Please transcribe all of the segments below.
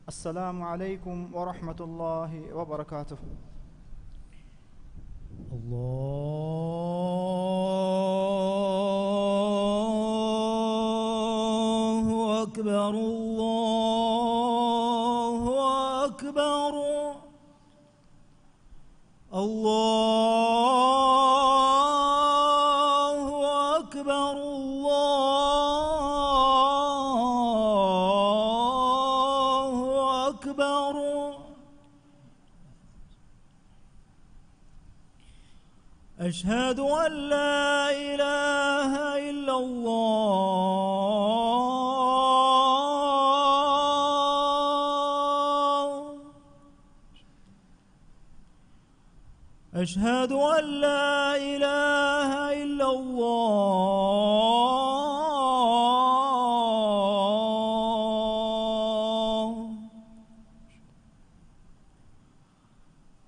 السلام عليكم ورحمة الله وبركاته. الله أكبر الله أكبر الله أكبر الله أكبر. أشهد أن لا إله إلا الله. أشهد أن لا إله إلا الله.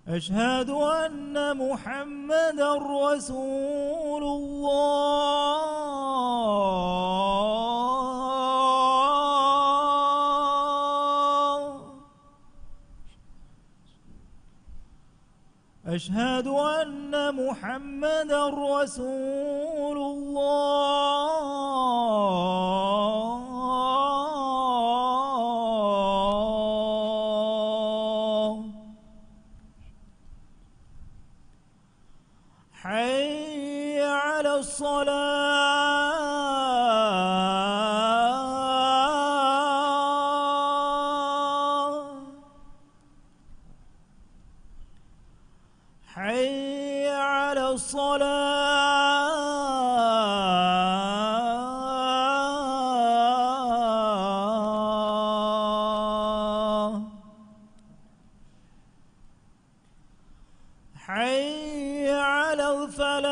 أشهد أن محمدًا رسول الله. أشهد أن محمدًا رسول الله. حي على الصلاة. حي على الصلاة. حي على الفلاح.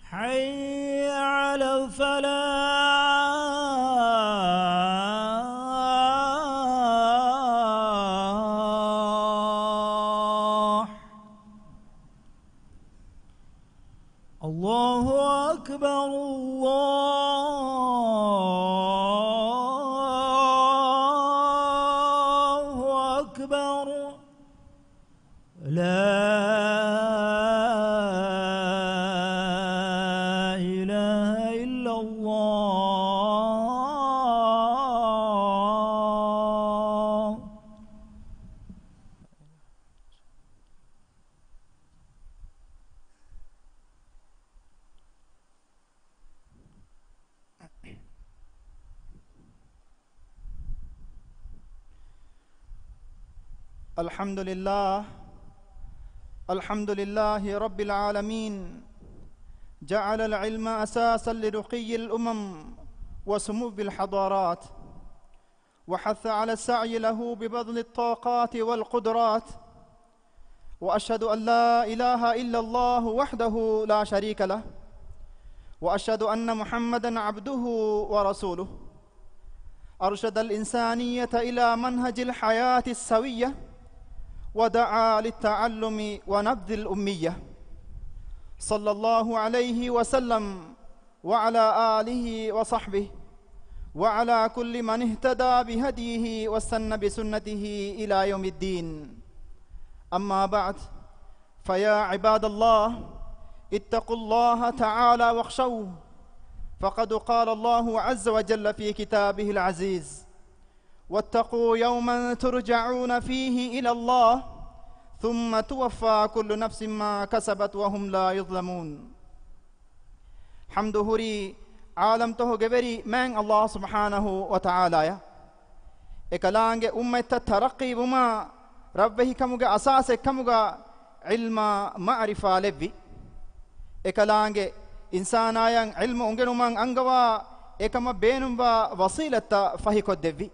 حي على الفلاح. الله أكبر الله أكبر. لا إله إلا الله. الحمد لله الحمد لله رب العالمين، جعل العلم أساسا لرقي الأمم وسمو الحضارات، وحث على السعي له ببذل الطاقات والقدرات. وأشهد أن لا إله إلا الله وحده لا شريك له، وأشهد أن محمدًا عبده ورسوله، أرشد الإنسانية إلى منهج الحياة السوية، ودعا للتعلم ونبذ الأمية، صلى الله عليه وسلم وعلى آله وصحبه وعلى كل من اهتدى بهديه واستنى بسنته إلى يوم الدين. أما بعد، فيا عباد الله، اتقوا الله تعالى واخشوه، فقد قال الله عز وجل في كتابه العزيز: واتقوا يوما ترجعون فيه إلى الله ثم توفى كل نفس ما كسبت وهم لا يظلمون. حمد هري عالم تو جبري من الله سبحانه وتعالى إكلانج أمة الترقي بما ربه كمجا أساس كمجا علم معرفة لبي إكلانج إنسان آيان علم أنجنو من أنجوا إكما بينهم وسيلة فهيكو دبي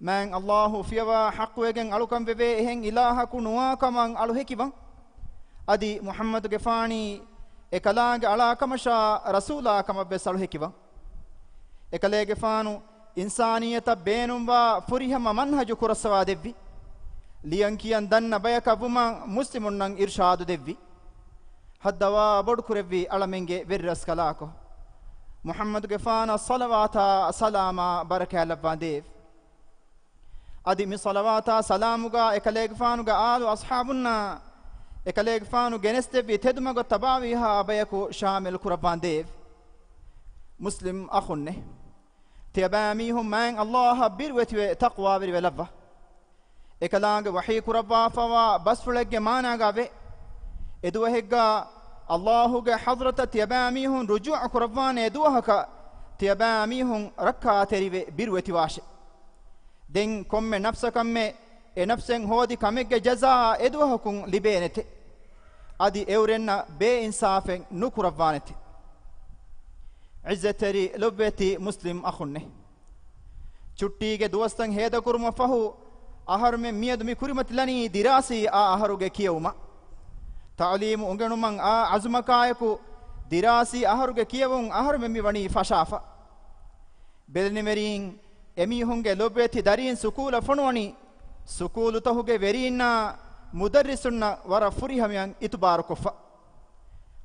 من الله فيوا حق وجن ألوكم ببي هن إله كنوا كمان ألو هكيبا أدي محمد جفاني إكلانج على كمشا رسولا كما بسالو هكيبا إكلاج فانو إنسانية بينهم وفريهم منهج كرسوا دبي liyankiyan danna bayakavuma muslimunnan irshadu devvi haddawa bodkurevvi alamenge verras kalako muhammad gefana salawata salama barakalavandev adi mi salawata salamuga ekalegfanuga alu ashabunna ekalegfanu genestevvi tedumago tabawiha bayaku shamil kuravandev muslim akhunne tiyabamihum man allah birweti taqwa birwe lavva ekalaange wahi kurabba fawa basfulege maanaga ve eduwahegga allahuge hadrata tiyabamihun rujuu kurabwane eduwahaka tiyabamihun rakka terive birweti washe den komme nafsakamme e nafsen hodi kamegge jaza eduwahakun libenete adi eurenna be insafen nukurabwanete izzateri lobbeti muslim akhunne chuttige duwastan heda kurma fahu aharume miyadu mi kurimatlani dirasi a aharuge kiyuma ta'lim ungenuman a azumakayaku dirasi aharuge kiyawun aharume mi wani fashafa belnimerin emi hunge lobbeti darin sukula fonwani sukulu tahuge verina mudarrisunna wara furihamiyan itubar kofa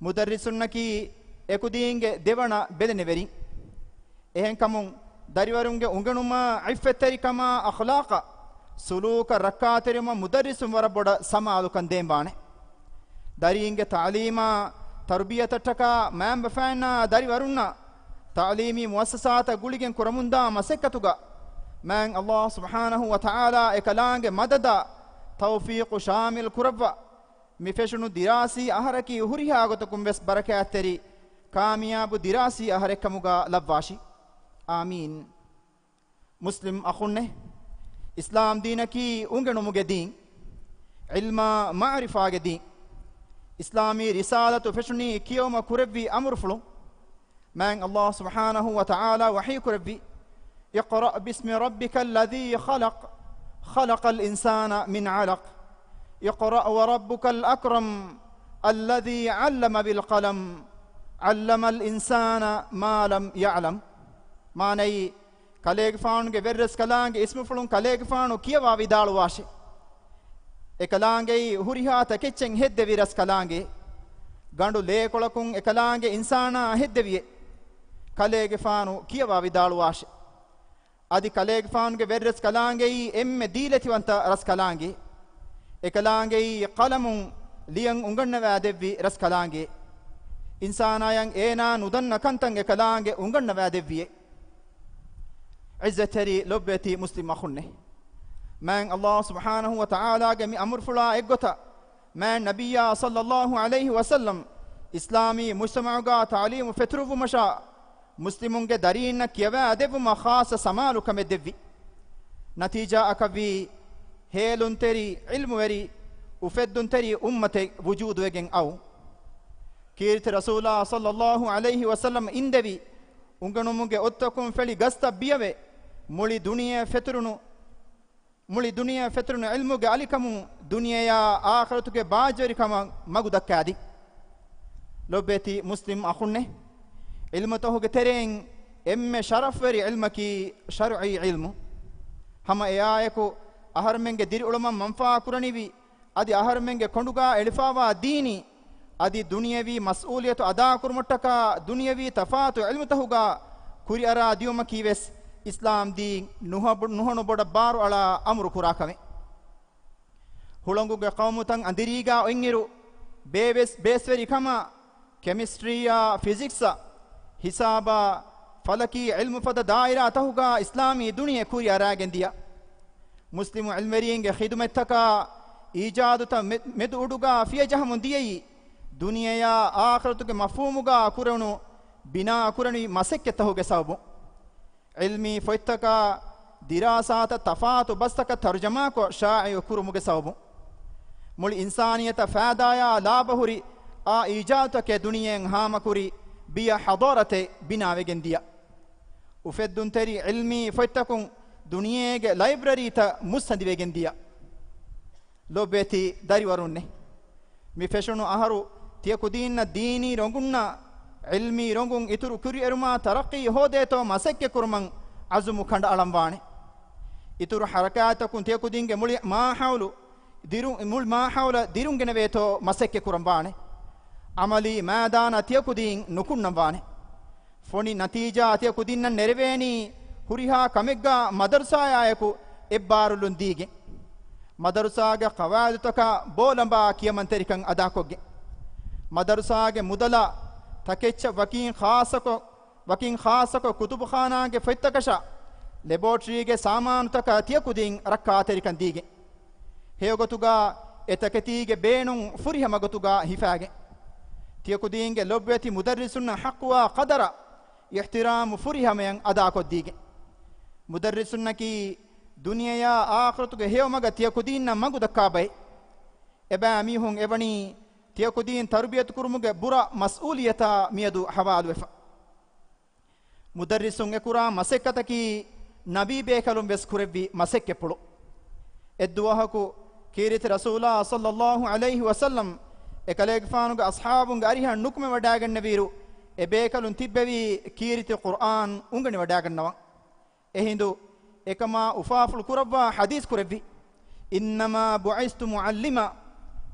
mudarrisunna ki ekudinge devana belneverin ehen kamun dariwarunge ungenuma iffeteri kama akhlaqa suluka rakkaterima mudarrisum wara boda samalukan dembane daringe ta'lima tarbiyataka mamba fanna dariwarunna ta'limi muassasata guligen kuramunda masekatuga man allah subhanahu wa ta'ala ekalange madada tawfiq shamil kurabba mifeshunu dirasi aharaki huriha gotakum bes barakateri kamiyabu dirasi aharekamuga lavvashi amin muslim akhunne islam dinaki ungenumuge din ilma ma'rifage din islami risalatu feshuni kiyoma kurabbi amruflu man allah subhanahu wa ta'ala wahi kurabbi اقرأ باسم ربك الذي خلق الإنسان من علق اقرأ وربك الأكرم الذي علم بالقلم علم الإنسان ما لم يعلم ماني kaleeg faanu ge verres kalaange ismu fulun kaleeg faanu kiyawa vidalu washe ekalaange huriha takechen hedde viras kalaange gandu leekolakun ekalaange insana heddeviye kaleeg faanu kiyawa vidalu washe adi kaleeg faanu ge verres kalaange emme dileti wanta ras kalaange ekalaange qalamun liyan unganna vadevvi ras kalaange insana yang ena nudanna kantan ekalaange unganna vadevviye عزتري لبتي مسلم أخنه من الله سبحانه وتعالى جميع أمر فلا إجتا من نبي صلى الله عليه وسلم إسلامي مجتمع تعليم فترف مشا مسلمون دارين كيوا دب ما خاص سمالو كم دبي نتيجة أكبي هيلون تري علم وري وفدون تري أمة وجود وجن أو كيرت رسول الله صلى الله عليه وسلم إندبي unganumuge ottakum feli gasta biyawe muli duniya fetrunu ilmuge alikamu duniya ya akhiratuge baajari kama magu dakkadi lobeti muslim akhunne ilmatohuge tereng emme sharafweri ilmaki shar'i ilmu hama eyayeku aharmenge diri ulama manfa kuranivi adi aharmenge konduga elifawa dini adi duniyavi mas'uliyatu ada kurmuttaka duniyavi tafatu ilmu tahuga kuri ara diuma kives islam di nuhonu boda baru ala amru kurakame hulonguge qawmutan andiriga oingiru besveri kama chemistry ya physics hisaba falaki ilmu fada daira tahuga islami duniya kuri ara gendia muslimu ilmeriinge khidmettaka ijaduta medu uduga fiya jahamun diyei duniya ya akhiratuge mafhumuga kurunu bina kurani masekketa hoge sababu ilmi foittaka dirasata tafatu bastaka tarjama ko sha'i kurumuge sababu mul insaniyata faadaya labahuri a ijata ke duniyen hama kuri biya hadarate bina wegendia ufeddun teri ilmi foittakun duniyege library ta musandi wegendia lobeti dari warunne mi feshunu aharu tiyakudinna dini rongunna ilmi rongun ituru kuri eruma taraqi hodeto masekke kurman azumu khanda alamwane ituru harakatakun tiyakudinge muli ma hawlu dirun mul ma hawla dirun gene veto masekke kurambane amali maadana atiya kudin nukunnambane foni natija atiya kudinna nereveni huriha kamegga madarsayayaku ebbarulun dige madarsaage qawaidutaka bolamba kiyamanterikan adakogge madarsaage mudala takeccha wakin khasako kutubkhanaage fettakasha laboratory ge samanutaka atiya kudin rakkaterikan dige heyogotuga etaketige beenun furihamagotuga hifage tiyakudinge lobbeti mudarrisunna haqwa qadara ihtiram furihamayan ada koddige mudarrisunna ki duniya akhiratuge hewmaga tiyakudinna magudakka bay eba mihun evani tiyakudin tarbiyat kurumuge bura mas'uliyata miyadu hawalu wefa mudarrisun ekura masekkataki nabi bekalum bes kurevi masekke pulu edduwahaku kiriti rasulullah sallallahu alaihi wasallam ekaleeg faanuga ashaabunga arihan nukme wadaganna viru ebekalun tibbevi kiriti qur'an ungani wadagannawa ehindu ekama ufaful kurabba hadis kurevi innama bu'istu muallima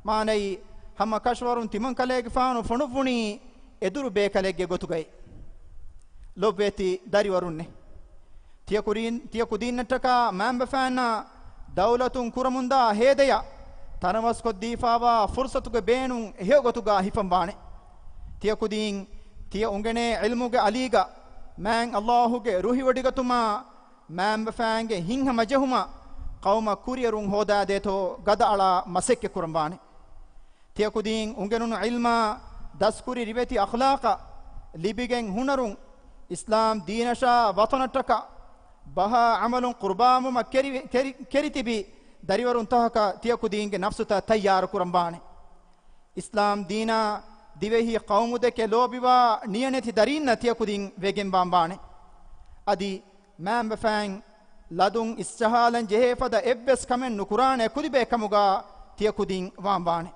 maanai hama kashwarun timan kaleeg faanu fonuvuni eduru bekaleegge gotugay lobeti dari warunne tiyakudinnattaka mamba faana dawlatun kuramunda hedeya tanawas koddifawa fursatuge beenun hegotuga hifambane tiyakudin tiya ungene ilmuge aliga man Allahuge ruhi wadigatuma mamba faange hinha majahuma qawma kuriyarun hoda deto gada ala masekke kurambane tiyakudin ungenun ilma daskuri riveti akhlaqa libigen hunarun islam dinasha watanataka baha amalun qurbamu keritibi dariwarun tahaka tiyakudinge nafsuta tayyar kurambane islam dina divehi qawmude ke lobiwa niyaneti darinna tiyakudin vegen bambane adi mamba fang ladun istahalan jehefada ebbes kamen nukurane kudibe kamuga tiyakudin wambane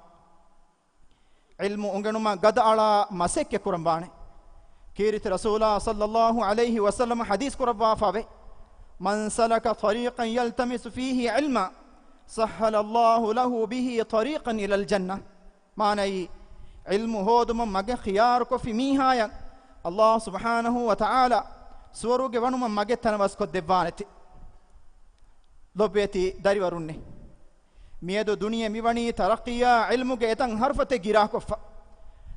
ilmu ungenuma gada ala masekke kurambane kirit rasulullah sallallahu alaihi wasallam hadis kurabwa fave man salaka tariqan yaltamisu fihi ilma sahhala Allahu lahu bihi tariqan ila aljanna maanai ilmu hoduma mage khiyar ko fi mihaya Allah subhanahu wa ta'ala suwaruge wanuma mage tanawas ko devvaneti lobeti dari warunne miedo duniya miwani tarqiya ilmuge etan harfate gira ko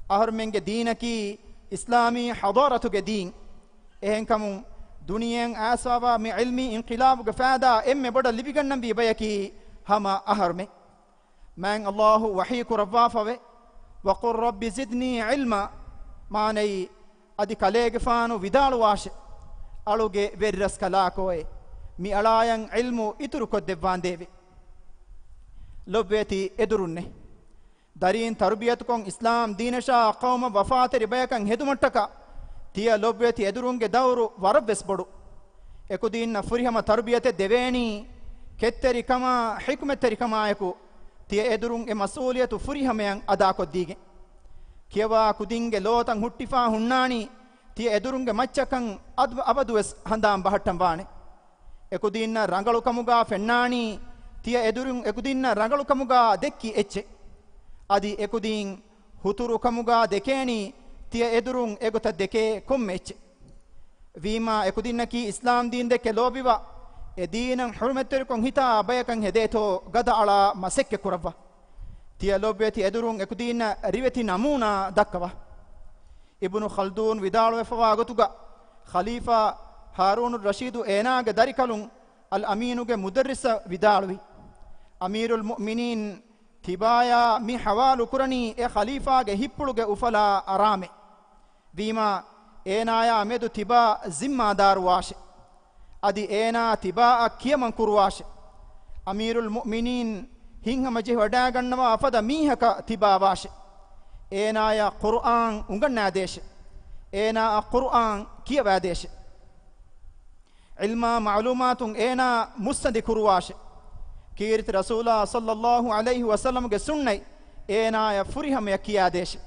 ahar menge dinaki islami hadaratuge din ehen kamun duniyen asaba mi ilmi inqilabuge faada emme boda libigannam bi bayaki hama aharme man Allahu wahi kurafafave wa qur rabbi zidni ilma maanai adi kalege faanu vidalu washe aluge verras kala koe mi alayan ilmu ituru koddevandeve lobbeti edurunne darin tarbiyat kon islam dinasha qawma wafate ribayakan hedumattaka tiya lobbeti edurunge dawru warabes bodu ekudinna furihama tarbiyate deveni ketteri kama hikmeteri kama eku tiya edurun e masuliyatu furihameyan ada koddige kiyawa kudinge lotan huttifa hunnani tiya edurunge maccakan abadues handam bahattam wane ekudinna rangalu kamuga fennani tiya edurun ekudinna rangalu kamuga dekki ecce adi ekudin huturu kamuga dekeni tiya edurun egota deke kommecce vima ekudinna ki islam din deke lobiwa edinan hurmetter kon hita bayakan hedeto gada ala masekke kurava tiya lobeti edurun ekudinna riveti namuna dakkawa ibnu khaldun vidalu efawa gotuga khalifa harun ar-rashid enaage darikalun al aminuge mudarrisa vidaluwi amirul mu'minin tibaya mi hawalu kurani e khalifa ge hippuluge ufala arame vima enaya medu tiba zimmadar washe adi ena tiba kiyaman kurwashe amirul mu'minin hinha maje wada gannawa afada mihaka tiba washe enaya qur'an unganna deshe ena qur'an kiyawa deshe ilma ma'lumatun ena mustadi kurwashe kirit rasulullah sallallahu alaihi wasallam ge sunnai enaya furiham yakiya deshe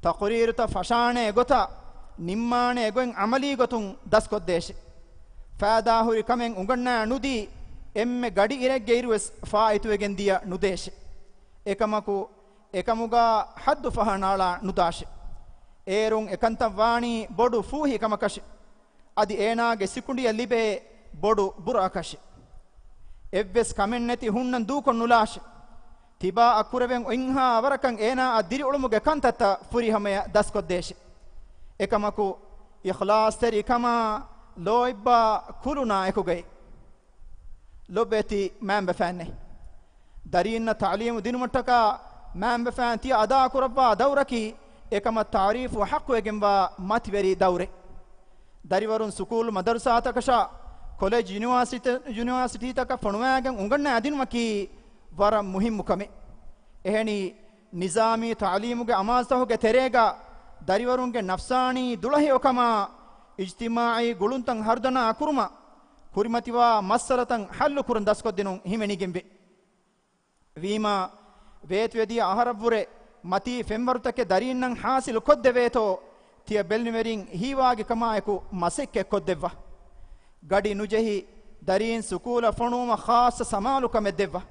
taqrir ta fashane gota nimmane goen amali gotun daskod deshe faada huri kamen unganna nudi emme gadi irek geirues faituegen dia nudeshe ekamaku ekamuga haddu fahanala nudashe erun ekanta wani bodu fuhi kamakashe adi eenage sikundiya libe bodu burakashe evves kamenneti hunnan dukon nulashe tiba akureven oinha avarakan eena adiri ulumuge kantata furihamaya daskoddeshe ekamaku ikhlas teri kama loibba kuluna ekugay lobeti man befanne darinna ta'lim dinumataka man befan ti ada kurabba dawraki ekama ta'rif wa haqqu egemba matveri dawre dariwarun sukul madarsa takasha college university taka fonuwagen unganna adinumaki wara muhim mukame eheni nizami ta'limuge amasahuge terega dariwarunge nafsani dulahi okama ijtimai guluntan hardana akuruma kurimatiwa massalatan hallu kurun daskoddinun himenigembe vima vetwedi aharabure mati femwarutake darinnan hasil koddeveto tiya belnimerin hiwaage kamaeku masekke koddevva gadi nujehi darin sukula fonuma khas samalu kameddevva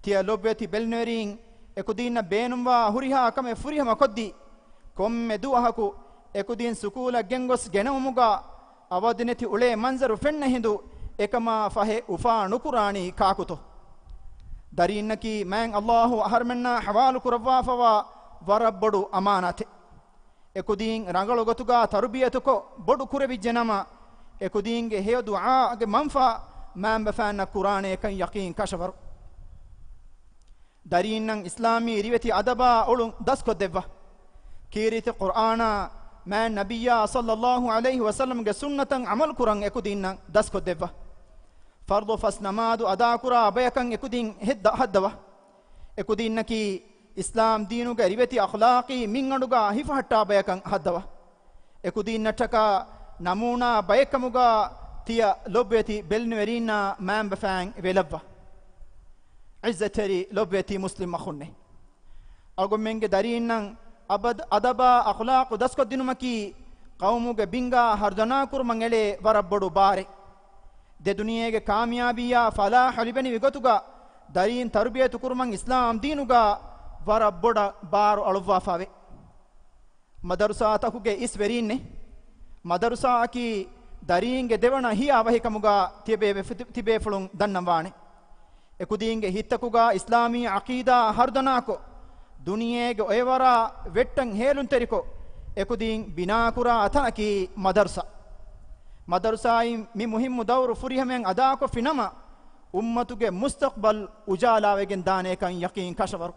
tiya lobbeti belnimerin ekudinna beenumwa huriha kame furihama koddi komme duahaku ekudin sukula gengos genumuga awadineti ule manzaru fenna hindu ekama fahe ufa nukurani kakuto darinnaki man Allahu aharmenna hawalu kurwafawa warabbodu amanate ekudin rangalu gotuga tarbiyatuko bodu kurebijjenama ekudinge he du'a ge manfa man bafana qur'ane kan yaqin kashawar darinnan islami riweti adaba ulun daskodeva kirite qur'ana man nabiyya sallallahu alayhi wasallam ge sunnatan amal kuran ekudinnan daskodeva fardu fasnamadu ada kura abayakan ekudin haddawa ekudinnaki islam diinuge riveti akhlaqi min aduga hifahatta abayakan haddawa ekudinnataka namuna bayakamuga tiya lobbeti belnverina man bafang velabwa izzateri lobbeti muslim makhunne agomenge darinnan abad adaba akhlaq daskodinumaki qawmuge binga hardana kurmangele warabbodu bare de duniyege kamyabiya falah libeni vigotuga darin tarbiyatu kurman islam diinuga warabboda baru alwa fave madarsa takuge isverinne madarsa aki daringe devana hiya wahikamuga tibe fulun dannamwane ekudinge hittakuga islami aqida hardanako duniyege oyewara vettan helun teriko ekudin binakura atanaki madarsa madarsaim mi muhimmu dawru furihamen adako finama ummatuge mustaqbal ujalawegen dane kan yaqin kashawar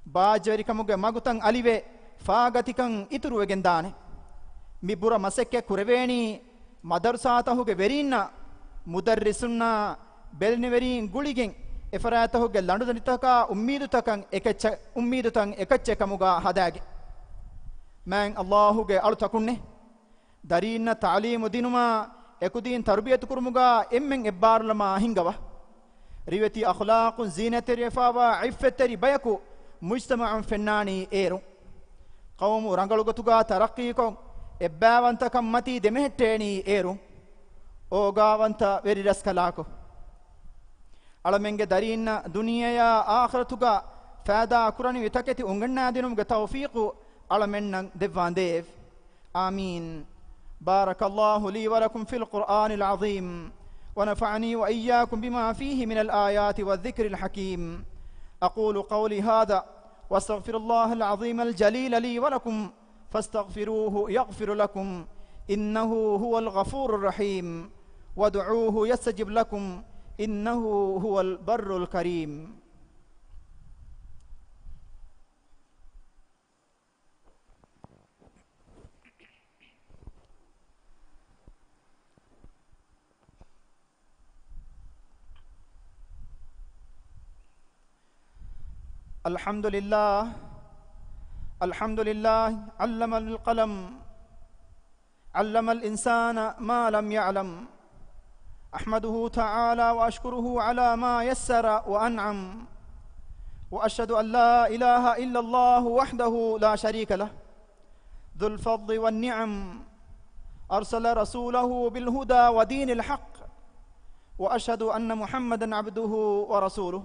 bajarikamuge magutan alive faagatikan ituruwegen dane mi bura masekke kureveni madarsaatahuge verinna mudarrisunna belniverin guligen efaratahuge landudanitaka ummidutan ekacce kamuga hadage man Allahuge alutakunne darinna ta'limu dinuma ekudin tarbiyatu kurmuga emmen ebbarlama hingawa riveti akhlaqun zinateri fawa iffeteri bayaku mujtama'un fennani eru qawmu rangalugotuga taraqqi kon ebbawanta kammati demehetteni eru ogawanta veri raskalako alamenge darinna duniyaya akhiratuga faada kurani vitaketi unganna dinumge tawfiqu alamennan devvandev amin بارك الله لي ولكم في القرآن العظيم ونفعني وإياكم بما فيه من الآيات والذكر الحكيم أقول قولي هذا واستغفر الله العظيم الجليل لي ولكم فاستغفروه يغفر لكم إنه هو الغفور الرحيم وادعوه يستجب لكم إنه هو البر الكريم الحمد لله علم القلم علم الإنسان ما لم يعلم أحمده تعالى وأشكره على ما يسر وأنعم وأشهد أن لا إله إلا الله وحده لا شريك له ذو الفضل والنعم أرسل رسوله بالهدى ودين الحق وأشهد أن محمدا عبده ورسوله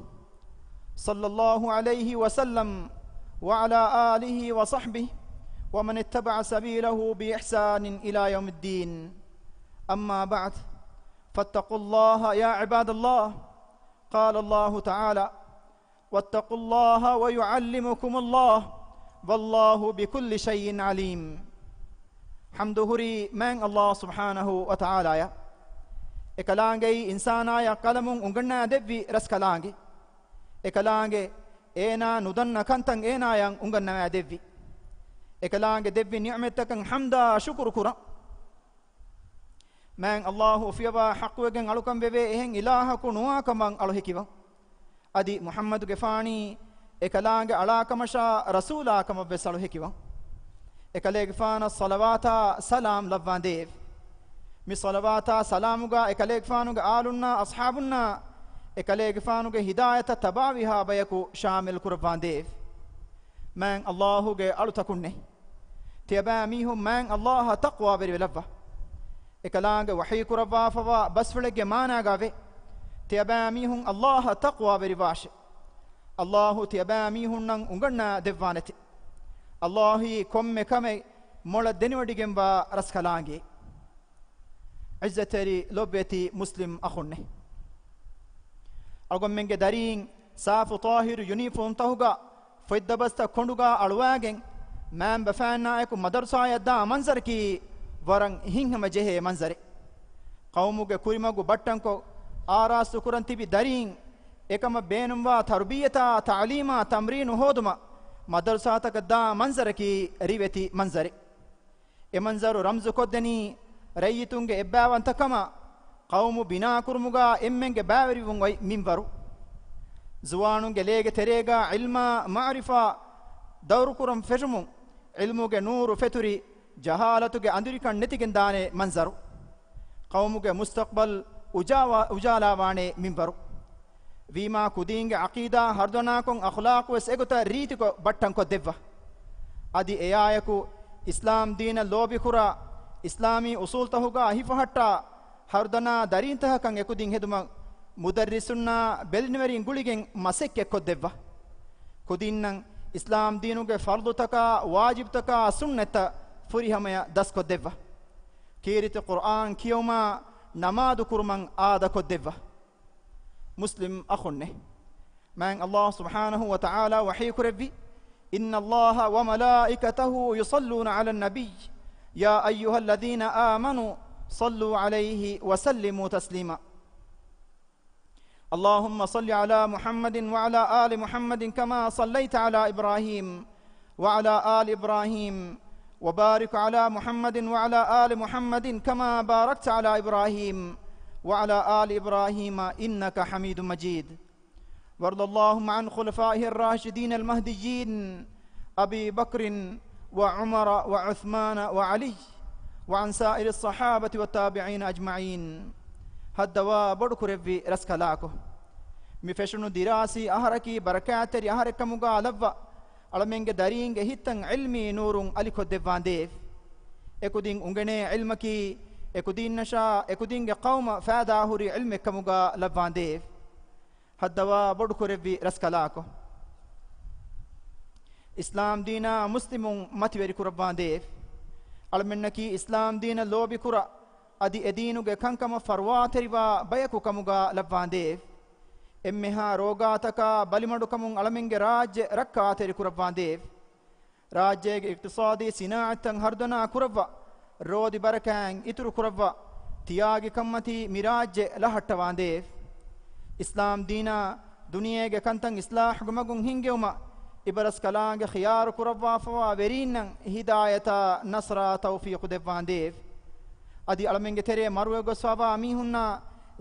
صلى الله عليه وسلم وعلى آله وصحبه ومن اتبع سبيله بإحسان إلى يوم الدين. أما بعد، فاتقوا الله يا عباد الله. قال الله تعالى: واتقوا الله ويعلمكم الله والله بكل شيء عليم. حمد هري من الله سبحانه وتعالى. ekalaange insana kalamun unganna devvi raskalaange ekalaange ena nudanna kantan ena yang unganna devvi ekalaange devvi ni'metakan hamda shukr kura man Allah fiwa haqwegen alukam beve ehen ilaha kunwa kamang alohikiwa adi Muhammad gefani ekalaange alakamasha rasula kam besalohikiwa ekalege fana salawata salam lavandev mi salawata salamuga ekaleeg faanuga aalunna ashaabunna ekaleeg faanuga hidayata tabawiha bayaku shamil kurbandev man Allahuge alutakunne tiaba mihum man Allah taqwa bervelava ekalaange wahi kuraba fawa basfulege maana gave tiaba mihum Allah taqwa berivash Allahu tiaba mihum nan unganna devvanati Allahi komme kame mola deniwadigemba raskalaange عزتري لوبيتي مسلم أخونه أقوم من جدارين صاف طاهر يونيفورم تهوغا فيد بستا كندوغا ألواجن من بفانا يكو مدرسة يدا منظر كي ورن هنهم جه منظر قوموغا كوريموغو بطنكو آرا سكران تبي دارين إكما بينوا تربية تعليم تمرين هودما مدرسة تكدا منظر كي ريبتي منظر إمنظر رمز كودني ರೈಯಿತುಂಗೆ ಎಬ್ಬಾವಂತಕಮ ಕೌಮು ಬಿನಾ ಕುರ್ಮುಗ ಎಮ್ಮೆಂಗೆ ಬಾವರಿವುಂ ವೈ ಮಿಂಬರು ಜುವಾನುಂಗೆ ಲೇಗೆ ತೆರೆಗ ಇಲ್ಮ ಮಾರಿಫಾ ದೌರು ಕುರಂ ಫೆಜುಮು ಇಲ್ಮುಗೆ ನೂರು ಫೆತುರಿ ಜಹಾಲತುಗೆ ಅಂದಿರಿಕಣ್ ನೆತಿಗೆಂದಾನೆ ಮಂಜರು ಕೌಮುಗೆ ಮುಸ್ತಕ್ಬಲ್ ಉಜಾಲಾವಾಣೆ ಮಿಂಬರು ವೀಮಾ ಕುದೀಂಗೆ ಅಕೀದಾ ಹರ್ದನಾಕೊಂ ಅಖ್ಲಾಕು ವೆಸ್ ಎಗುತ ರೀತಿಕೊ ಬಟ್ಟಂಕೊ ದೆವ್ವ ಅದಿ ಎಯಾಯಕು ಇಸ್ಲಾಂ ದೀನ ಲೋಬಿ ಕುರ ಇಸ್ಲಾಮಿ ಉಸೂಲ್ ತಹುಗಾ ಹಿಫಹಟ್ಟ ಹರ್ದನಾ ದರೀಂತಹ ಕಂ ಎಕುದಿಂ ಹೆದುಮ ಮುದರ್ರಿಸುನ್ನ ಬೆಲ್ನಿವರಿಂ ಗುಳಿಗೆಂ ಮಸೆಕ್ಕೆ ಕೊದ್ದೆವ್ವ ಕುದಿನ್ನಂ ಇಸ್ಲಾಂ ದೀನುಗೆ ಫರ್ದು ತಕ ವಾಜಿಬ್ ತಕ ಸುನ್ನತ ಫುರಿಹಮಯ ದಸ್ ಕೊದ್ದೆವ್ವ ಕೀರಿತ ಕುರ್ಆನ್ ಕಿಯೋಮ ನಮಾದು ಕುರ್ಮಂ ಆದ ಕೊದ್ದೆವ್ವ ಮುಸ್ಲಿಂ ಅಖುನ್ನೆ ಮನ್ ಅಲ್ಲಾಹ್ ಸುಬ್ಹಾನಹು ವ ತಆಲಾ ವಹೀ ಕುರವಿ ಇನ್ನ ಅಲ್ಲಾಹ ವ ಮಲಾಯಿಕತಹು ಯುಸಲ್ಲೂನ ಅಲನ್ ನಬಿ يا أيها الذين آمنوا صلوا عليه وسلموا تسليما اللهم صل على محمد وعلى آل محمد كما صليت على إبراهيم وعلى آل إبراهيم وبارك على محمد وعلى آل محمد كما باركت على إبراهيم وعلى آل إبراهيم إنك حميد مجيد وارض اللهم عن خلفائه الراشدين المهديين أبي بكر وعمر وعثمان وعلي وعن سائر الصحابة والتابعين أجمعين هدوا بدك ربي رسكلاكو مفشنو دراسي أهركي بركاتري أهركموغا لفا علمينغ دارينغ هيتن علمي نورون أليكو ديفان ديف اكودين انغني علمكي اكودين نشا اكودين قوم فادا هوري علمكموغا لفان ديف هدوا بدك ربي رسكلاكو इस्लाम दीना मुस्लिमुं मतिवेरी कुरबांदेव अलमिन्नकी इस्लाम दीना लोबी कुरा अदि एदीनुगे कंकम फरवातेरिवा बयकु कमुगा लब्बांदेव एम्मेहा रोगातका बलिमडुकमुं अलमिंगे राज्य रक्कातेरी कुरबांदेव राज्यगे इक्तिसादी सिनाअतं हर्दना कुरवा रोदि बरकांग इतुरु कुरवा तियागी कम्मति मिराज्य लहट्टवांदेव इस्लाम दीना दुनियेगे कंतं इस्लाह गुमगुं हिंगेउमा इबरस कलांगे खियार कुरवा फवा वेरीन हिदायता नसरा तौफीक देवांदेव अदि अलमिंगे तेरे मरुए गोस्वावा मीहुन्ना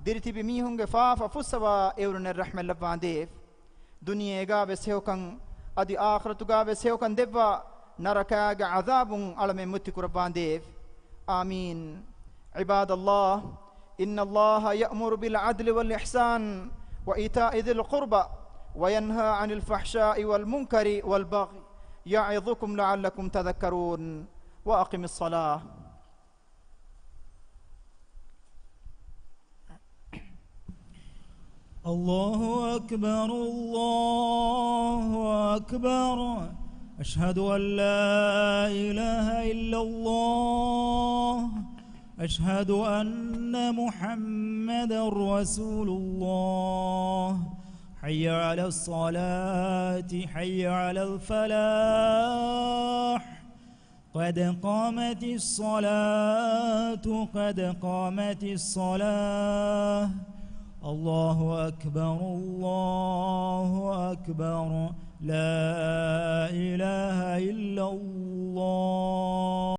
दिरति बि मीहुंगे फाफ फुसवा एवरने रहमे लवांदेव दुनियेगा वेसेवकं अदि आखिरतुगा वेसेवकं देवा नरकागे अज़ाबुं अलमे मुत्ति कुरबांदेव आमीन इबाद अल्लाह इन्न अल्लाह यअमुरु बिल अदल वल इहसान व ईताइ ज़िल क़ुरबा وينهى عن الفحشاء والمنكر والبغي يعظكم لعلكم تذكرون وأقم الصلاة الله أكبر الله أكبر أشهد أن لا إله إلا الله أشهد أن محمدا رسول الله حي على الصلاة حي على الفلاح قد قامت الصلاة قد قامت الصلاة الله أكبر الله أكبر لا إله إلا الله